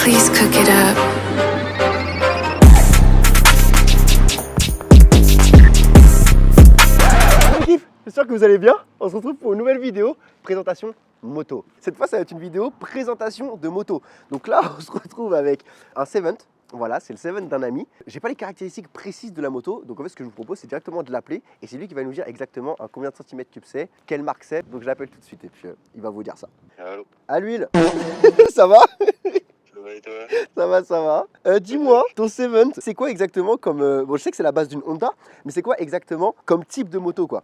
Please cook it up. Salut l'équipe, j'espère que vous allez bien. On se retrouve pour une nouvelle vidéo présentation moto. Cette fois, ça va être une vidéo présentation de moto. Donc là, on se retrouve avec un Seven. Voilà, c'est le Seven d'un ami. J'ai pas les caractéristiques précises de la moto, donc en fait, ce que je vous propose, c'est directement de l'appeler et c'est lui qui va nous dire exactement à combien de centimètres cube c'est, quelle marque c'est. Donc je l'appelle tout de suite et puis il va vous dire ça. Allô, À l'huile. Ça va? ça va et toi? Ça va, ça va. Dis-moi, ton Seven, c'est quoi exactement comme... Bon, je sais que c'est la base d'une Honda, mais c'est quoi exactement comme type de moto, quoi?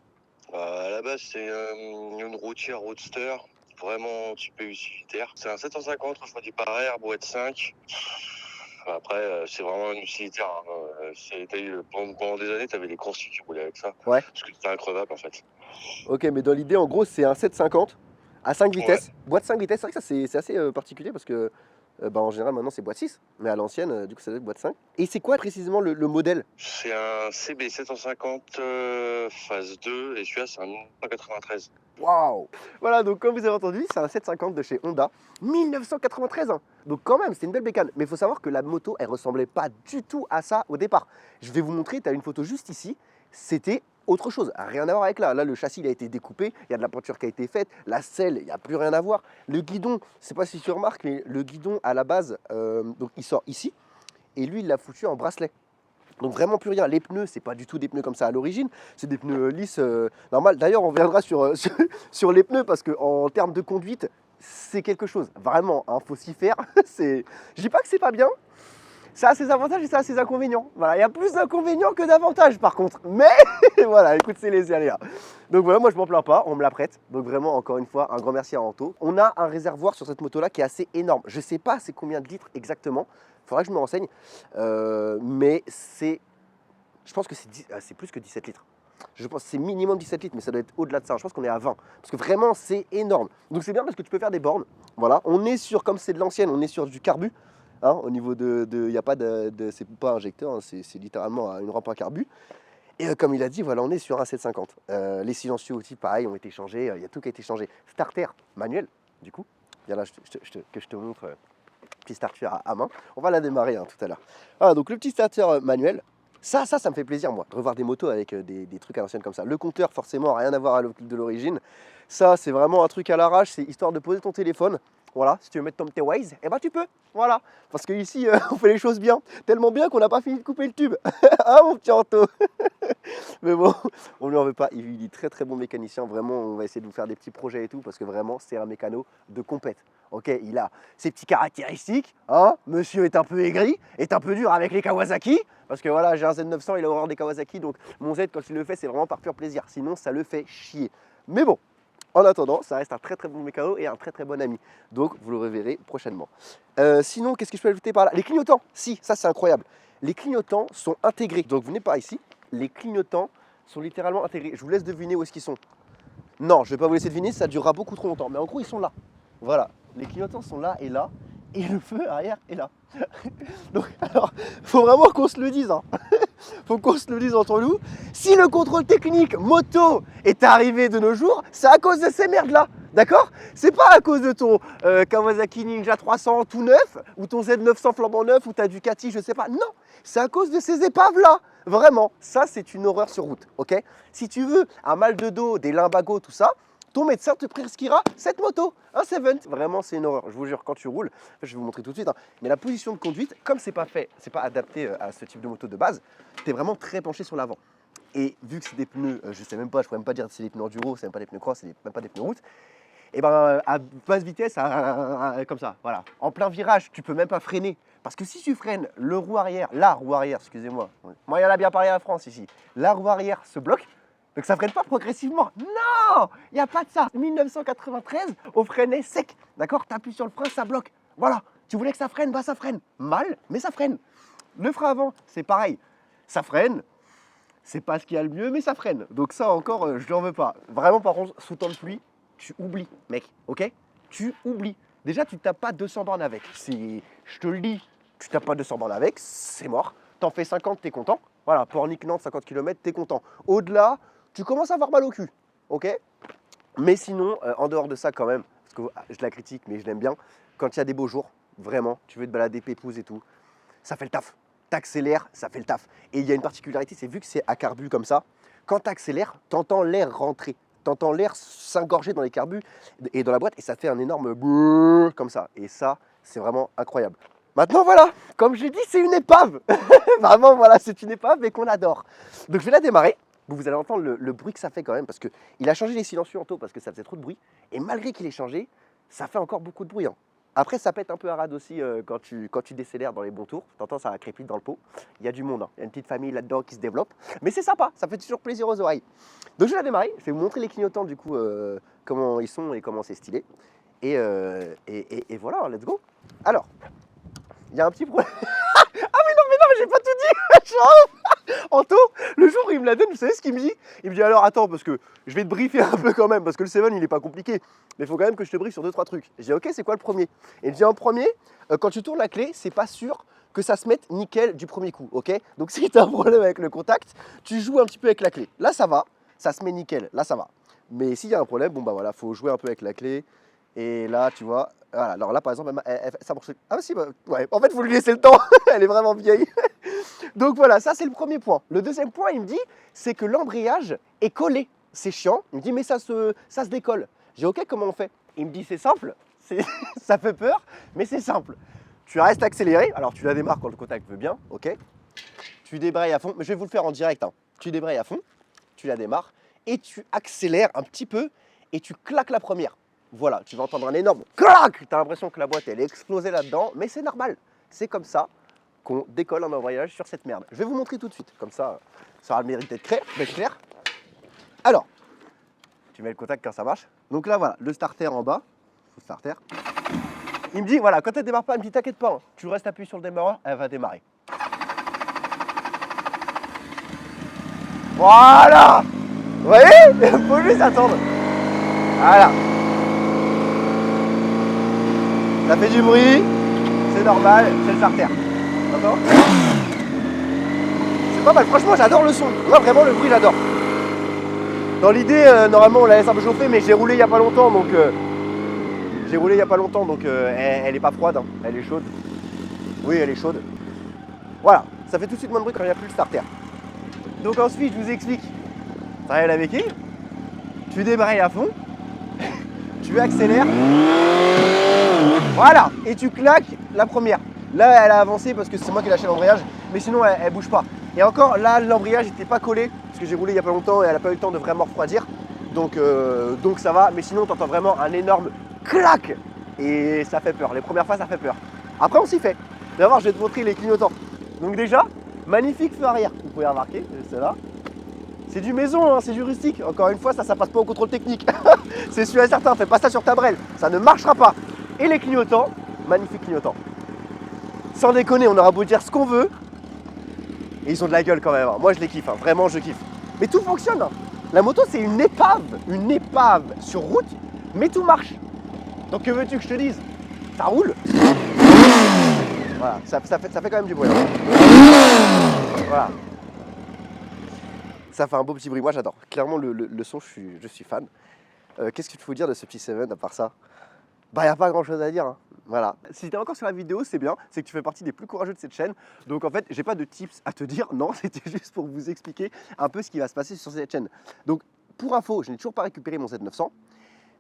À la base, c'est une routière roadster, vraiment typée utilitaire. C'est un 750 refroidi par air, boîte 5. Après, c'est vraiment un utilitaire. Pendant des années, tu avais des courses qui roulaient avec ça. Ouais. Parce que c'était increvable en fait. Ok, mais dans l'idée, en gros, c'est un 750 à 5 vitesses. Ouais. Boîte 5 vitesses, c'est vrai que ça, c'est assez particulier parce que en général, maintenant, c'est boîte 6. Mais à l'ancienne, du coup, ça doit être boîte 5. Et c'est quoi précisément le modèle? C'est un CB 750 phase 2 et celui-là, c'est un 193. Waouh! Voilà, donc comme vous avez entendu, c'est un 750 de chez Honda. 1993, hein. Donc quand même, c'est une belle bécane. Mais il faut savoir que la moto, elle ressemblait pas du tout à ça au départ. Je vais vous montrer, tu as une photo juste ici. C'était autre chose, rien à voir avec là. Là, le châssis il a été découpé, il y a de la peinture qui a été faite, la selle, il n'y a plus rien à voir. Le guidon, je sais pas si tu remarques, mais le guidon à la base, donc il sort ici, et lui, il l'a foutu en bracelet. Donc vraiment plus rien. Les pneus, c'est pas du tout des pneus comme ça à l'origine, c'est des pneus lisses normal. D'ailleurs, on reviendra sur les pneus parce qu'en termes de conduite, c'est quelque chose. Vraiment, hein, faut s'y faire. Je dis pas que c'est pas bien. Ça a ses avantages et ça a ses inconvénients. Voilà, il y a plus d'inconvénients que d'avantages par contre. Mais voilà, écoute, c'est les aléas. Donc voilà, moi je m'en plains pas, on me la prête. Donc vraiment, encore une fois, un grand merci à Anto. On a un réservoir sur cette moto-là qui est assez énorme. Je sais pas c'est combien de litres exactement. Il faudra que je me renseigne. Mais c'est... Je pense que c'est plus que 17 litres. Je pense que c'est minimum 17 litres, mais ça doit être au-delà de ça. Je pense qu'on est à 20. Parce que vraiment, c'est énorme. Donc c'est bien parce que tu peux faire des bornes. Voilà, on est sur, comme c'est de l'ancienne, on est sur du carbu. Hein, au niveau il n'y a pas c'est pas injecteur, hein, c'est littéralement une rampe à carbu. Et comme il a dit, voilà, on est sur un 750. Les silencieux aussi, pareil, ont été changés. Il y a tout qui a été changé. Starter manuel, du coup. Viens là, que je te montre. Petit starter à main. On va la démarrer hein, tout à l'heure. Voilà, donc le petit starter manuel. Ça me fait plaisir, moi, de revoir des motos avec des trucs à l'ancienne comme ça. Le compteur, forcément, rien à voir avec de l'origine. Ça, c'est vraiment un truc à l'arrache. C'est histoire de poser ton téléphone. Voilà, si tu veux mettre ton petit Waze, eh ben tu peux. Voilà. Parce qu'ici, on fait les choses bien. Tellement bien qu'on n'a pas fini de couper le tube. Ah, mon petit Anto. Mais bon, on lui en veut pas. Il est très très bon mécanicien. Vraiment, on va essayer de vous faire des petits projets et tout. Parce que vraiment, c'est un mécano de compète. Ok, il a ses petites caractéristiques. Hein. Monsieur est un peu aigri, est un peu dur avec les Kawasaki. Parce que voilà, j'ai un Z900, il a horreur des Kawasaki. Donc mon Z, quand il le fait, c'est vraiment par pur plaisir. Sinon, ça le fait chier. Mais bon. En attendant, ça reste un très très bon mécano et un très très bon ami. Donc vous le reverrez prochainement. Sinon, qu'est-ce que je peux ajouter par là? Les clignotants, si, ça c'est incroyable. Les clignotants sont intégrés. Donc venez par ici. Les clignotants sont littéralement intégrés. Je vous laisse deviner où est-ce qu'ils sont. Non, je ne vais pas vous laisser deviner, ça durera beaucoup trop longtemps. Mais en gros, ils sont là. Voilà. Les clignotants sont là et là. Et le feu arrière est là. Donc alors, faut vraiment qu'on se le dise. Hein. Faut qu'on se le dise entre nous. Si le contrôle technique moto est arrivé de nos jours, c'est à cause de ces merdes-là. D'accord? C'est pas à cause de ton Kawasaki Ninja 300 tout neuf, ou ton Z900 flambant neuf, ou ta Ducati, je sais pas. Non, c'est à cause de ces épaves-là. Vraiment, ça c'est une horreur sur route. Ok? Si tu veux un mal de dos, des limbagos, tout ça, ton médecin te prescrira cette moto, un Seven. Vraiment, c'est une horreur. Je vous jure, quand tu roules, je vais vous montrer tout de suite, hein, mais la position de conduite, comme c'est pas fait, c'est pas adapté à ce type de moto de base, tu es vraiment très penché sur l'avant. Et vu que c'est des pneus, je sais même pas, je pourrais même pas dire que c'est des pneus enduro, c'est même pas des pneus cross, c'est même pas des pneus route. Et ben à basse vitesse, comme ça, voilà. En plein virage, tu peux même pas freiner. Parce que si tu freines le roue arrière, la roue arrière, excusez-moi, moi il y en a bien parlé à France ici, la roue arrière se bloque. Donc ça freine pas progressivement. Non, il n'y a pas de ça. 1993, on freinait sec. D'accord? Tu appuies sur le frein, ça bloque. Voilà. Tu voulais que ça freine, bah ça freine. Mal, mais ça freine. Le frein avant, c'est pareil. Ça freine. C'est pas ce qu'il y a le mieux, mais ça freine. Donc ça encore, je lui en veux pas. Vraiment, par contre, sous temps de pluie, tu oublies, mec. Ok? Tu oublies. Déjà, tu tapes pas 200 bornes avec. Je te le dis, tu tapes pas 200 bornes avec, c'est mort. T'en fais 50, t'es content. Voilà, Pornic-Nantes, 50 km, t'es content. Au-delà, tu commences à avoir mal au cul, ok? Mais sinon, en dehors de ça quand même, parce que je la critique, mais je l'aime bien, quand il y a des beaux jours, vraiment, tu veux te balader pépouze et tout, ça fait le taf. T'accélères, ça fait le taf. Et il y a une particularité, c'est vu que c'est à carbu comme ça, quand t'accélères, t'entends l'air rentrer. T'entends l'air s'ingorger dans les carbus et dans la boîte et ça fait un énorme brrr comme ça. Et ça, c'est vraiment incroyable. Maintenant, voilà, comme j'ai dit, c'est une épave. Vraiment, voilà, c'est une épave et qu'on adore. Donc, je vais la démarrer. Vous allez entendre le bruit que ça fait quand même parce qu'il a changé les silencieux en taux parce que ça faisait trop de bruit. Et malgré qu'il ait changé, ça fait encore beaucoup de bruit. Hein. Après, ça pète un peu à rade aussi quand tu décélères dans les bons tours. T'entends, ça crépite dans le pot. Il y a du monde, hein. Il y a une petite famille là-dedans qui se développe. Mais c'est sympa, ça fait toujours plaisir aux oreilles. Donc je vais la démarrer. Je vais vous montrer les clignotants du coup, comment ils sont et comment c'est stylé. Et voilà, let's go. Alors, il y a un petit problème. Ah mais non, j'ai pas tout dit. Anto, le jour où il me la donne, vous savez ce qu'il me dit? Il me dit alors attends, parce que je vais te briefer un peu quand même, parce que le 7 il est pas compliqué, mais il faut quand même que je te briefe sur 2-3 trucs. Je dis ok, c'est quoi le premier? Et il me dit en premier, quand tu tournes la clé, c'est pas sûr que ça se mette nickel du premier coup, ok? Donc si tu as un problème avec le contact, tu joues un petit peu avec la clé. Là ça va, ça se met nickel, là ça va. Mais s'il y a un problème, bon bah voilà, faut jouer un peu avec la clé. Et là, tu vois, voilà, alors là par exemple, ça marche. Ah si, bah, ouais, en fait, faut lui laisser le temps, elle est vraiment vieille. Donc voilà, ça c'est le premier point. Le deuxième point, il me dit, c'est que l'embrayage est collé. C'est chiant. Il me dit, mais ça se décolle. J'ai dit, ok, comment on fait? Il me dit, c'est simple. Ça fait peur, mais c'est simple. Tu restes accéléré. Alors tu la démarres quand le contact veut bien, ok. Tu débrayes à fond, mais je vais vous le faire en direct. Hein. Tu débrayes à fond, tu la démarres et tu accélères un petit peu et tu claques la première. Voilà, tu vas entendre un énorme clac. Tu as l'impression que la boîte elle est explosée là-dedans, mais c'est normal. C'est comme ça qu'on décolle un embrayage sur cette merde. Je vais vous montrer tout de suite, comme ça aura le mérite d'être clair. Alors, tu mets le contact quand ça marche. Donc là voilà, le starter en bas, le starter. Il me dit voilà, quand elle démarre pas, il me dit t'inquiète pas, hein, tu restes appuyé sur le démarreur, elle va démarrer. Voilà. Vous voyez? Il faut juste attendre. Voilà. Ça fait du bruit, c'est normal, c'est le starter. D'accord? C'est pas mal, franchement j'adore le son. Moi vraiment le bruit j'adore. Dans l'idée, normalement on la laisse un peu chauffer, mais j'ai roulé il y a pas longtemps donc elle est pas froide, hein. Elle est chaude. Oui, elle est chaude. Voilà, ça fait tout de suite moins de bruit quand il n'y a plus le starter. Donc ensuite je vous explique. Tu arrives la béquille, tu débrayes à fond, tu accélères. Voilà, et tu claques la première. Là, elle a avancé parce que c'est moi qui ai lâché l'embrayage, mais sinon, elle bouge pas. Et encore, là, l'embrayage n'était pas collé parce que j'ai roulé il y a pas longtemps et elle n'a pas eu le temps de vraiment refroidir. Donc ça va, mais sinon, tu entends vraiment un énorme clac et ça fait peur. Les premières fois, ça fait peur. Après, on s'y fait. D'abord, je vais te montrer les clignotants. Donc déjà, magnifique feu arrière. Vous pouvez remarquer, c'est là. C'est du maison, hein, c'est du rustique. Encore une fois, ça passe pas au contrôle technique. C'est sûr et certain, fais pas ça sur ta brelle. Ça ne marchera pas. Et les clignotants, magnifiques clignotants. Sans déconner, on aura beau dire ce qu'on veut. Et ils ont de la gueule quand même. Hein. Moi, je les kiffe, hein. Vraiment, je kiffe. Mais tout fonctionne. Hein. La moto, c'est une épave sur route, mais tout marche. Donc, que veux-tu que je te dise? Ça roule. Voilà, ça fait quand même du bruit. Hein. Voilà. Ça fait un beau petit bruit, moi j'adore. Clairement le son, je suis fan. Qu'est-ce qu'il faut dire de ce petit 7 à part ça? Bah y a pas grand chose à dire, hein. Voilà. Si t'es encore sur la vidéo, c'est bien, c'est que tu fais partie des plus courageux de cette chaîne. Donc en fait, j'ai pas de tips à te dire, non, c'était juste pour vous expliquer un peu ce qui va se passer sur cette chaîne. Donc pour info, je n'ai toujours pas récupéré mon Z900.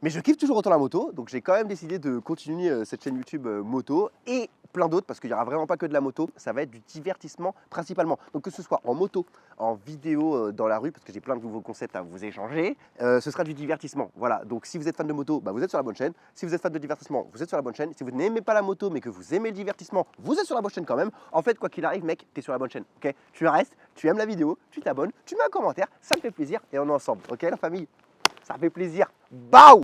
Mais je kiffe toujours autant la moto, donc j'ai quand même décidé de continuer cette chaîne YouTube moto et plein d'autres parce qu'il n'y aura vraiment pas que de la moto, ça va être du divertissement principalement. Donc que ce soit en moto, en vidéo dans la rue, parce que j'ai plein de nouveaux concepts à vous échanger, ce sera du divertissement. Voilà, donc si vous êtes fan de moto, bah, vous êtes sur la bonne chaîne. Si vous êtes fan de divertissement, vous êtes sur la bonne chaîne. Si vous n'aimez pas la moto mais que vous aimez le divertissement, vous êtes sur la bonne chaîne quand même. En fait, quoi qu'il arrive, mec, t'es sur la bonne chaîne, ok? Tu restes, tu aimes la vidéo, tu t'abonnes, tu mets un commentaire, ça me fait plaisir et on est ensemble, ok la famille? Ça fait plaisir. Bao!